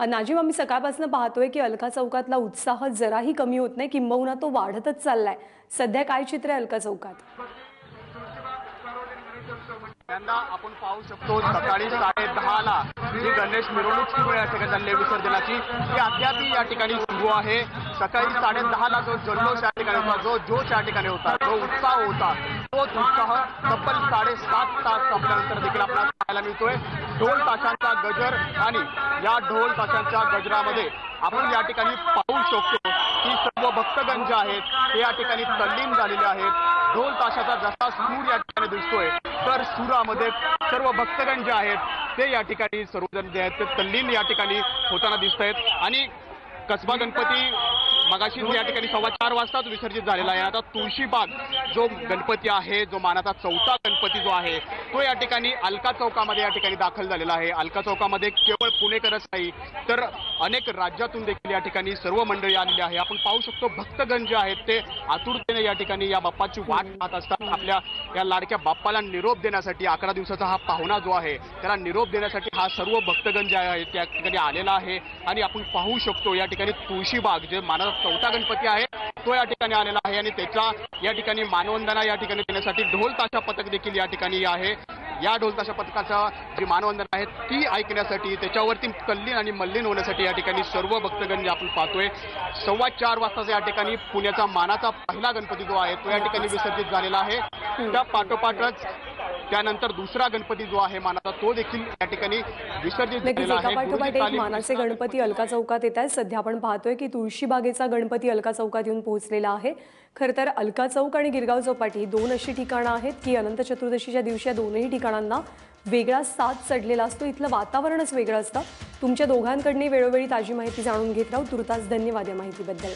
नाजिम, आम्ही सकाळपासून पाहतोय की अलका चौकातला उत्साह जराही कमी होत नाही, किंबहुना तो वाढतच चाललाय। सध्या काय चित्र आहे अलका चौकात? यंदा आपण पाहू शकतो सकाळी 10:30 ला जी गणेश मिरवणूक सुरू या ठिकाणी झाली विसर्जनाची ती अद्याप या ठिकाणी सुरू आहे। सकाळी 10:30 ला जो जल्लोष या ठिकाणी होता, जो जोश या ठिकाणी होता, जो उत्साह होता, तो उत्साह तब्बल 7.5 तास संपल्यानंतर देखील आपल्याला पाहायला मिळतोय। ढोल ताशांचा गजर आणि या ढोल ताशांच्या गजरामध्ये आपण या ठिकाणी पाहू शकतो की सर्व भक्तगण जे आहेत ते या ठिकाणी तल्लीन झालेले आहेत। ढोल ताशाचा जसा सूर या ठिकाणी दिसतोय तर सुरामध्ये सर्व भक्तगण जे आहेत ते या ठिकाणी सर्वजण जे आहेत ते तल्लीन या ठिकाणी होताना दिसत आहेत। आणि कसबा गणपती मगाशी या ठिकाणी 4:15 वाजताच विसर्जित झालेला आहे। आता तुळशीबाग जो गणपती आहे, जो मानाचा चौथा गणपती जो आहे तो या ठिकाणी अलका चौकामध्ये या ठिकाणी दाखल झालेला आहे। अलका चौकामध्ये केवळ पुणेकरच नाही तर अनेक राज्यातून देखील या ठिकाणी सर्व मंडळी आलेली आहे। आपण पाहू शकतो भक्तगण जे आहेत ते आतुरतेने या ठिकाणी या बाप्पाची वाट पाहत असतात। आपल्या या लाडक्या बाप्पाला निरोप देण्यासाठी 11 दिवसाचा हा पाहुणा जो आहे त्याला निरोप देण्यासाठी हा सर्व भक्तगण जे आहेत त्या ठिकाणी आलेला आहे। आणि आपण पाहू शकतो या ठिकाणी तुळशीबाग जे मानाचा चौथा गणपती आहे तो या ठिकाणी आलेला आहे आणि त्याच्या या ठिकाणी मानवंदना या ठिकाणी देण्यासाठी ढोल ताशा पथक देखील या ठिकाणी आहे। या ढोल ताशा पथकाचा जी मानवंदना आहे ती ऐकण्यासाठी, त्याच्यावरती तल्लीन आणि मल्लीन होण्यासाठी या ठिकाणी सर्व भक्तगण जे आपण पाहतोय 4:15 वाजता या ठिकाणी पुण्याचा मानाचा पहिला गणपती जो आहे तो या ठिकाणी विसर्जित झालेला आहे। त्या पाठोपाठच त्यानंतर दुसरा गणपती जो आहे मानाचा तो देखील या ठिकाणी विसर्जित झालेला आहे। एकापाठोपाठ एक मानाचे गणपती अलका चौकात येत आहेत। सध्या आपण पाहतोय की तुळशीबागेचा गणपती अलका चौकात येऊन पोहोचलेला आहे। खरं तर अलका चौक आणि गिरगाव चौपाटी ही दोन अशी ठिकाणं आहेत की अनंत चतुर्दशीच्या दिवशी या दोनही ठिकाणांना वेगळा साज चढलेला असतो। इथलं वातावरणच वेगळं असतं। तुमच्या दोघांकडून वेळोवेळी ताजी माहिती जाणून घेत राहू। तुर्तास धन्यवाद या माहितीबद्दल।